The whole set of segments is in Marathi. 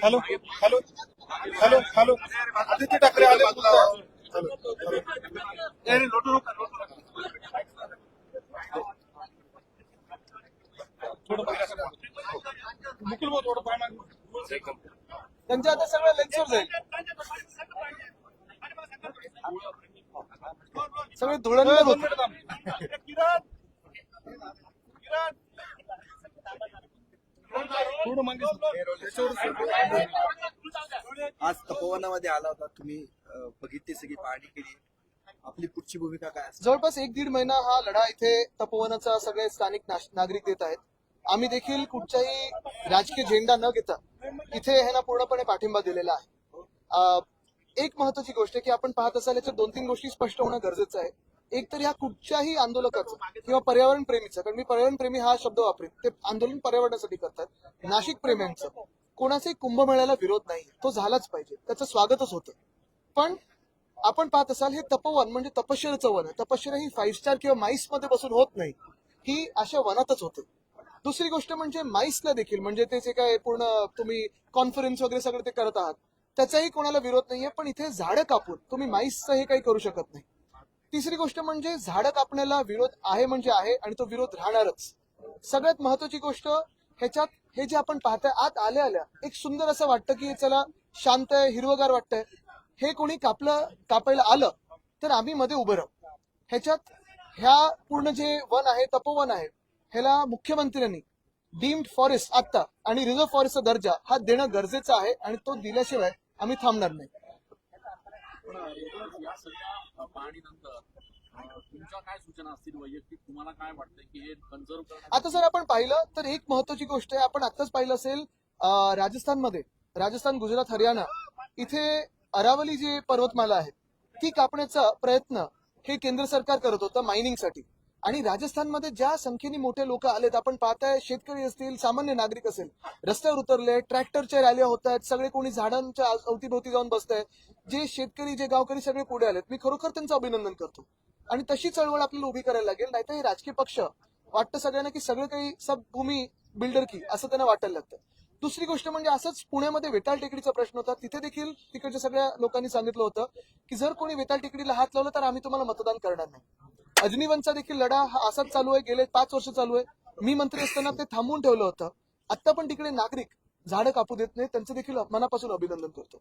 Hello hello hello hello Aditya Thackeray आले मुकुल भाऊ थोडं पाय मागे. त्यांच्या आता सगळं लेन्सवर जाईल, सगळे धुळंवर आज तपोवनामध्ये आला होता तुम्ही, बघितली सगळी पाहणी केली, आपली पुढची भूमिका काय असेल? जवळपास 1-1.5 महिना हा लढा इथे तपोवनाचा सगळे स्थानिक नागरिक देत आहेत. आम्ही देखील कुठचाही राजकीय झेंडा न घेता इथे ह्यांना पूर्णपणे पाठिंबा दिलेला आहे. एक महत्वाची गोष्ट आहे की आपण पाहत असाल याच्या 2-3 गोष्टी स्पष्ट होणं गरजेचं आहे. एक तर ह्या कुठच्याही आंदोलकाचं किंवा पर्यावरण प्रेमीचं, कारण मी पर्यावरण प्रेमी हा शब्द वापरेन, ते आंदोलन पर्यावरणासाठी करतात. नाशिक प्रेम्यांचं कोणाचाही कुंभमेळ्याला विरोध नाही, तो झालाच पाहिजे, त्याचं स्वागतच होतं. पण आपण पाहत असाल हे तपोवन म्हणजे तपश्चर्याचं वन आहे. तपश्चर्या ही 5 स्टार किंवा माईस मध्ये बसून होत नाही, ही अशा वनातच होते. दुसरी गोष्ट म्हणजे माईसला देखील, म्हणजे ते जे काय पूर्ण तुम्ही कॉन्फरन्स वगैरे सगळं ते करत आहात त्याचाही कोणाला विरोध नाहीये, पण इथे झाडं कापून तुम्ही माईसचं हे काही करू शकत नाही. तिसरी गोष्ट म्हणजे झाडं कापण्याला विरोध आहे म्हणजे आहे आणि तो विरोध राहणारच. सगळ्यात महत्वाची गोष्ट ह्याच्यात हे जे आपण पाहताय, आत आल्या आल्या एक सुंदर असं वाटतं की चला शांत आहे, हिरवगार वाटतंय. हे कोणी कापायला आलं तर आम्ही मध्ये उभं राहू. ह्याच्यात ह्या पूर्ण जे वन आहे, तपोवन आहे, ह्याला मुख्यमंत्र्यांनी डीम्ड फॉरेस्ट आता आणि रिझर्व्ह फॉरेस्टचा दर्जा हा देणं गरजेचं आहे आणि तो दिल्याशिवाय आम्ही थांबणार नाही. या सगळ्या पाहणीनंतर तुमच्या काय सूचना असतील वैयक्तिक, तुम्हाला काय वाटतं की हे कन्झर्व करणं? आता जर आपण पाहिलं तर एक महत्वाची गोष्ट आहे, आपण आताच पाहिलं असेल राजस्थानमध्ये, राजस्थान, गुजरात, हरियाणा इथे अरावली जी पर्वतमाला आहे ती कापण्याचा प्रयत्न हे केंद्र सरकार करत होतं मायनिंगसाठी. आणि राजस्थानमध्ये ज्या संख्येने मोठे लोक आलेत, आपण पाहताय शेतकरी असतील, सामान्य नागरिक असेल, रस्त्यावर उतरले, ट्रॅक्टरच्या रॅल्या होत आहेत, सगळे कोणी झाडांच्या अवतीभोवती जाऊन बसतायत. जे शेतकरी, जे गावकरी सगळे पुढे आलेत, मी खरोखर त्यांचं अभिनंदन करतो. आणि तशी चळवळ आपल्याला उभी करायला लागेल, नाहीतर हे राजकीय पक्ष वाटतं सगळ्यांना की सगळं काही सब भूमी बिल्डर की असं त्यांना वाटायला लागतं. दुसरी गोष्ट म्हणजे असंच पुण्यामध्ये वेताळ टेकडीचा प्रश्न होता, तिथे देखील तिकडच्या सगळ्या लोकांनी सांगितलं होतं की जर कोणी वेताळ टेकडीला हात लावला तर आम्ही तुम्हाला मतदान करणार नाही. अजनीवनचा देखील लढा हा असाच चालू आहे, गेले 5 वर्ष चालू आहे. मी मंत्री असताना ते थांबवून ठेवलं होतं. आता पण तिकडे नागरिक झाडं कापू देत नाही, त्यांचं देखील मनापासून अभिनंदन करतो.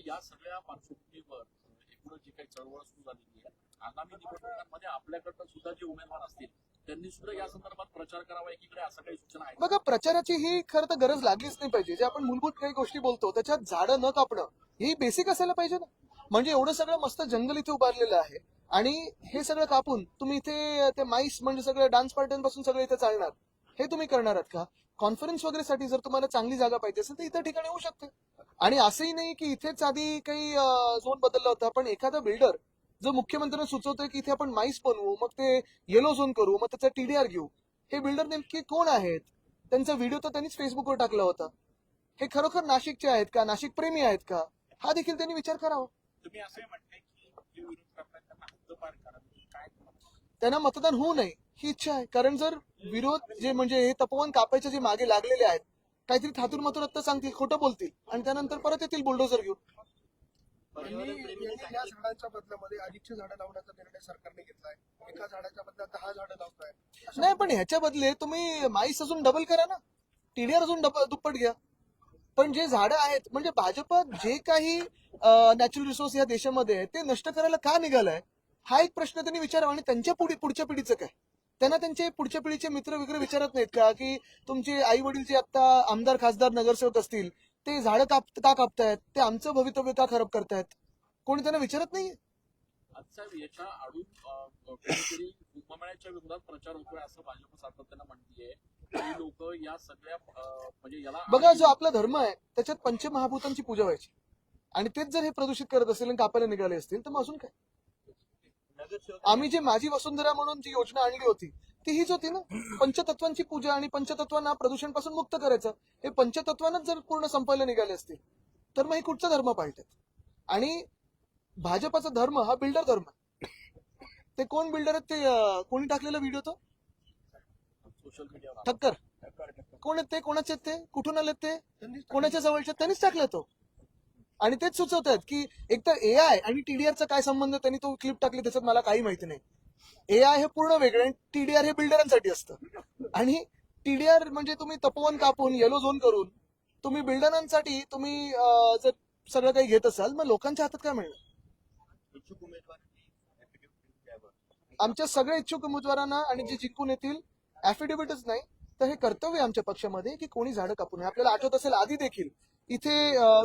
या सगळ्या पार्श्वभूमीवर एकूणच जी काही चळवळ सुरू झालेली आहे, आगामी निवडणुकांमध्ये आपल्याकडनं सुद्धा जे उमेदवार असतील त्यांनी सुद्धा या संदर्भात प्रचार करावा, एकीकडे असं काही सूचना आहे? बघा, प्रचाराची ही खरं तर गरज लागलीच नाही पाहिजे. जे आपण मूलभूत काही गोष्टी बोलतो त्याच्यात झाडं न कापणं ही बेसिक असायला पाहिजे ना. म्हणजे एवढं सगळं मस्त जंगल इथे उभारलेलं आहे आणि हे सगळं कापून तुम्ही इथे ते माईस म्हणजे सगळं डान्स पार्ट्यांपासून सगळं इथे चालणार, हे तुम्ही करणार आहात का? कॉन्फरन्स वगैरे साठी जर तुम्हाला चांगली जागा पाहिजे असेल तर इतर ठिकाणी होऊ शकते. आणि असंही नाही की इथेच आधी काही झोन बदलला होता, पण एखादा बिल्डर जो मुख्यमंत्र्यांना सुचवतोय की इथे आपण माईस बनवू, मग ते येलो झोन करू, मग त्याचा टीडीआर घेऊ, हे बिल्डर नेमके कोण आहेत? त्यांचा व्हिडिओ तर त्यांनीच फेसबुकवर टाकला होता. हे खरोखर नाशिकचे आहेत का, नाशिक प्रेमी आहेत का, हा देखील त्यांनी विचार करावा. तुम्ही असं म्हणताय की जे विरोध करतायत त्यांना हद्दपार करा, काय? त्यांना मतदान होऊ नये ही इच्छा आहे. कारण जर विरोध जे म्हणजे हे तपोवन कापायचे जे मागे लागलेले आहेत, काहीतरी थातूर मातूर आत्ता सांगतील, खोटं बोलतील आणि त्यानंतर परत येतील बुलडोझर घेऊन. या झाडांच्या बदल्यामध्ये अधिकची झाडं लावण्याचा निर्णय सरकारने घेतलाय. एका झाडाच्या बदल्यात 10 झाडं लावताय. नाही, पण ह्याच्या बदले तुम्ही माईस अजून डबल करा ना, टीडीआर अजून दुप्पट घ्या. पण जे झाडं आहेत, म्हणजे भाजप जे काही नॅचरल रिसोर्स या देशामध्ये आहे ते नष्ट करायला का निघालाय, हा एक प्रश्न त्यांनी विचारावा. आणि त्यांच्या पुढच्या पिढीचं काय? त्यांना त्यांचे पुढच्या पिढीचे मित्र वगैरे विचारत नाहीत का की तुमचे आई वडील जे आता आमदार, खासदार, नगरसेवक असतील ते झाडं का कापतायत, ते आमचं भवितव्य का खराब करतायत? कोणी त्यांना विचारत नाही. आजच्या याच्या आडून कुठेतरी कुंभमेळ्याच्या विरोधात प्रचार होतोय असं भाजप सातत्यानं म्हणतीये. काही लोक या सगळ्या म्हणजे याला बघा, जो आपला धर्म आहे त्याच्यात पंचमहाभूतांची पूजा व्हायची आणि तेच जर हे प्रदूषित करत असेल आणि कापायला निघाले असतील तर मग अजून काय? आम्ही जे माझी वसुंधरा म्हणून जी योजना आणली होती ती हीच होती ना, पंचतत्वांची पूजा आणि पंचतत्वांना प्रदूषण पासून मुक्त करायचं. हे पंचतत्वांनाच जर पूर्ण संपायला निघाले असतील तर मग हे कुठचा धर्म पाळतात? आणि भाजपाचा धर्म हा बिल्डर धर्म. ते कोण बिल्डर आहेत? ते कोणी टाकलेला व्हिडिओ तो सोशल मीडियावर ठक्कर कोण आहेत ते, कोणाचे आहेत ते, कुठून आलेत ते, कोणाच्या जवळचे आहेत, त्यांनीच टाकलं तो. आणि तेच सुचवत आहेत की एकतर एआय आणि टीडीआरचा काय संबंध, त्यांनी तो क्लिप टाकली त्याच्यात मला काही माहिती नाही. एआय हे पूर्ण वेगळं आणि टीडीआर हे बिल्डरांसाठी असतं. आणि टीडीआर म्हणजे तुम्ही तपोवन कापून येलो झोन करून तुम्ही बिल्डरांसाठी तुम्ही जर सगळं काही घेत असाल, मग लोकांच्या हातात काय मिळणार? इच्छुक उमेदवारांनी affidavit द्यावं. आमच्या सगळ्या इच्छुक उमेदवारांना आणि जे जिंकून येतील ऍफिडेव्हिटच नाही तर हे कर्तव्य आहे आमच्या पक्षामध्ये की कोणी झाडं कापू नये. आपल्याला आठवत असेल आधी देखील इथे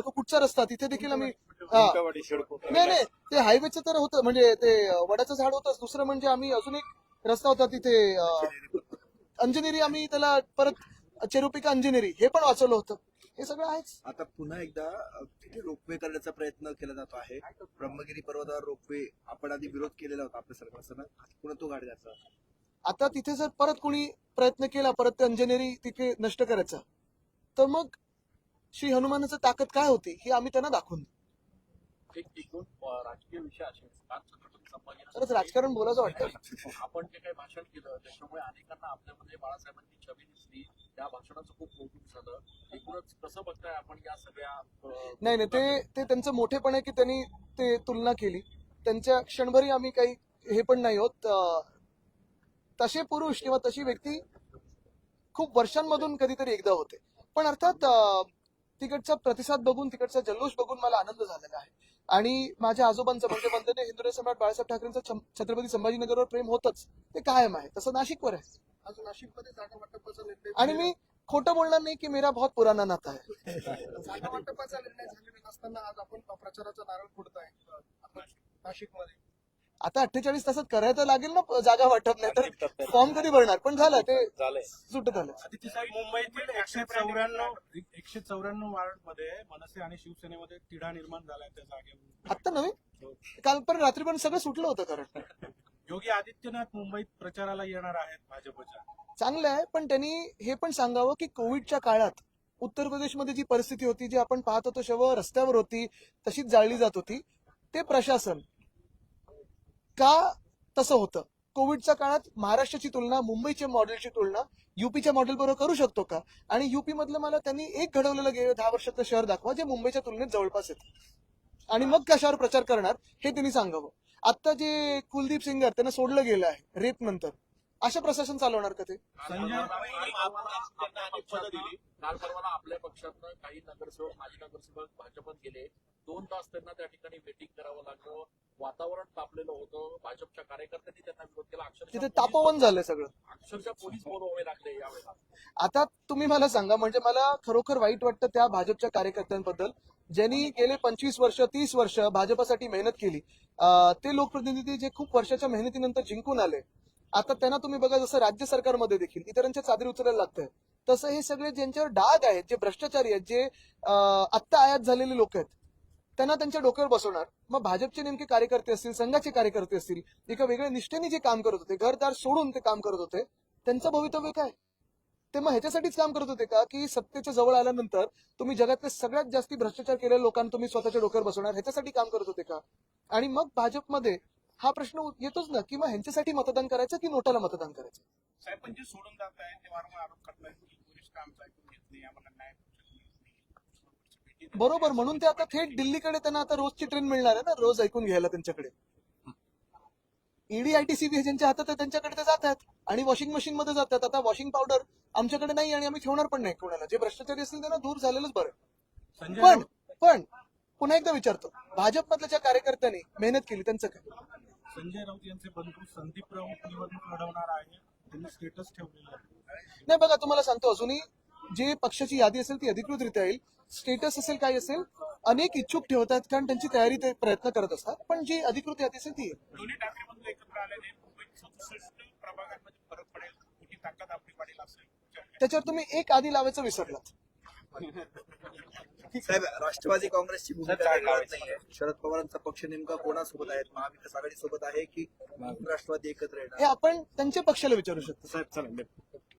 तो कुठचा रस्ता तिथे देखील आम्ही नाही ते हायवेचं तर होतं, म्हणजे ते वडाचं झाड होतंच. दुसरं म्हणजे आम्ही अजून एक रस्ता होता तिथे अंजनेरी, आम्ही त्याला परत चेरुपिका अंजनेरी हे पण वाचवलं होतं. हे सगळं आहेच. आता पुन्हा एकदा तिथे रोपवे करण्याचा प्रयत्न केला जातो आहे. ब्रह्मगिरी पर्वतावर रोपवे आपण आधी विरोध केलेला होता आपल्या सरकार असताना, पुन्हा तो घाट आता तिथे जर परत कोणी प्रयत्न केला परत ते अंजनेरी तिथे नष्ट करायचा, तर मग श्री हनुमानाचं ताकद काय होती हे आम्ही त्यांना दाखवून देऊ. एक दोन राजकीय विषय असे काल छत्रपती खरंच संभाजी राजकारण बोलायचं वाटतं. आपण जे काही भाषण केलं त्याच्यामुळे अनेकांना आपल्यामध्ये बाळासाहेबांची छबी दिसली. त्या भाषणाचं खूप कौतुक झालं. एकूणच कसं बघताय आपण या सगळ्या नाही ते त्यांचं मोठेपण आहे की त्यांनी ते तुलना केली. त्यांच्या क्षणभरी आम्ही काही हे पण नाही होत. तसे पुरुष किंवा तशी व्यक्ती खूप वर्षांमधून कधीतरी एकदा होते. पण अर्थात तिकडचा प्रतिसाद बघून, तिकडचा जल्लोष बघून मला आनंद झालेला आहे. आणि माझ्या आजोबांचं म्हणजे वंदनीय हिंदुराय सम्राट बाळासाहेब ठाकरेंचं छत्रपती संभाजीनगरवर प्रेम होतच, ते कायम आहे. तसं नाशिकवर आहे. आज नाशिकमध्ये जागा वाटपाचा निर्णय आणि मी खोटं बोलणार नाही की मेरा बहुत पुराना नाता है. जागा वाटपाचा निर्णय झालेला नसताना आज आपण प्रचाराचा नारळ फोडताय आपण नाशिकमध्ये. आता 48 तासात करायचं लागेल ना जागा वाटप, नाही तर फॉर्म कधी भरणार. पण झालं ते सुट झालं. आदित्य साहेब, मुंबईतील 194 वार्डमध्ये मनसे आणि शिवसेनेमध्ये तिढा निर्माण झालाय त्या जागेवर. आत्ता नवीन काल पण रात्री पण सगळं सुटलं होतं. कारण योगी आदित्यनाथ मुंबईत प्रचाराला येणार आहेत भाजपच्या. चांगलं आहे, पण त्यांनी हे पण सांगावं की कोविडच्या काळात उत्तर प्रदेशमध्ये जी परिस्थिती होती, जी आपण पाहत होतो शव रस्त्यावर होती तशीच जाळली जात होती, ते प्रशासन का तसं होतं. कोविडच्या काळात महाराष्ट्राची तुलना, मुंबईच्या मॉडेलची तुलना युपीच्या मॉडेल बरोबर करू शकतो का? आणि युपी मधलं मला त्यांनी एक घडवलेलं गेलं 10 वर्षातलं शहर दाखवा जे मुंबईच्या तुलनेत जवळपास येतं, आणि मग कशावर प्रचार करणार हे त्यांनी सांगावं. आता जे कुलदीप सिंगर त्यांना सोडलं गेलं आहे रेप नंतर, अशा प्रशासन चालवणार का ते? काल परवाला आपल्या पक्षातनं काही नगरसेवक, माजी नगरसेवक भाजपात गेले. 2 तास त्यांना त्या ठिकाणी वेटिंग करावं लागलं. वातावरण तापलेलं होतं. भाजपच्या कार्यकर्त्यांनी त्यांना विरोध केला. तिथे तापवन झालंय सगळं. अक्षरशः पोलीस बोलवावे लागले यावेळेला. आता तुम्ही मला सांगा, म्हणजे मला खरोखर वाईट वाटतं त्या भाजपच्या कार्यकर्त्यांबद्दल ज्यांनी गेले 25 वर्ष 30 वर्ष भाजपासाठी मेहनत केली. ते लोकप्रतिनिधी जे खूप वर्षाच्या मेहनतीनंतर जिंकून आले, आता त्यांना तुम्ही बघा जसं राज्य सरकारमध्ये देखील इतरांच्या चादरी उचलायला लागतंय, तसं हे सगळे ज्यांच्यावर डाग आहेत, जे भ्रष्टाचारी आहेत, जे आत्ता आयात झालेले लोक आहेत, त्यांना त्यांच्या डोक्यावर बसवणार. मग भाजपचे नेमके कार्यकर्ते असतील, संघाचे कार्यकर्ते असतील, एका वेगळ्या निष्ठेने जे काम करत होते, घरदार सोडून ते काम करत होते, त्यांचं भवितव्य काय? ते मग ह्याच्यासाठीच काम करत होते का की सत्तेच्या जवळ आल्यानंतर तुम्ही जगातले सगळ्यात जास्ती भ्रष्टाचार केलेल्या लोकांना तुम्ही स्वतःच्या डोक्यावर बसवणार, ह्याच्यासाठी काम करत होते का? आणि मग भाजपमध्ये हा प्रश्न येतोच ना की मग ह्यांच्यासाठी मतदान करायचं की नोटाला मतदान करायचं. साहेब, पण जे सोडून जात आहे ते वारंवार आरोप करतायत की वरिष्ठ आमचं ऐकून घेत नाही, आम्हाला न्याय बरोबर, म्हणून ते आता थेट दिल्लीकडे त्यांना आता रोजची ट्रेन मिळणार आहे ना, रोज ऐकून घ्यायला त्यांच्याकडे. ईडी आयटीसीबी ज्यांच्या हातात आहे त्यांच्याकडे ते जातात आणि वॉशिंग मशीन मध्ये जातात. आता वॉशिंग पावडर आमच्याकडे नाही आणि आम्ही ठेवणार पण नाही कोणाला. जे भ्रष्टाचारी असतील त्यांना दूर झालेलंच बरं. पण पुन्हा एकदा विचारतो, भाजपमधल्या ज्या कार्यकर्त्यांनी मेहनत केली त्यांचं काय? संजय राऊत यांचे बंधू संदीप राऊत निवडणूक लढवणार आहे, त्यांनी स्टेटस ठेवलेलं आहे. नाही बघा, तुम्हाला सांगतो, अजूनही जे पक्षाची यादी असेल ती अधिकृतरित्या येईल. स्टेटस असेल काय असेल, अनेक इच्छुक ठेवतात कारण त्यांची तयारी ते प्रयत्न करत असतात, पण जी अधिकृत यादी असेल ती येईल. दोन्ही ठाकरे बंधू एकत्र आल्याने मुंबईत 67 प्रभागांमध्ये फरक पडेल, मोठी ताकद आपली पडेल असेल. त्याच्यावर तुम्ही एक आधी लावायचं विसरलात. साहेब, राष्ट्रवादी काँग्रेसची भूमिका वेगळी नाहीये. शरद पवारांचा पक्ष नेमका कोणासोबत आहे? महाविकास आघाडी सोबत आहे की राष्ट्रवादी एकत्र येणार? हे आपण त्यांच्या पक्षाला विचारू शकतो. साहेब, चला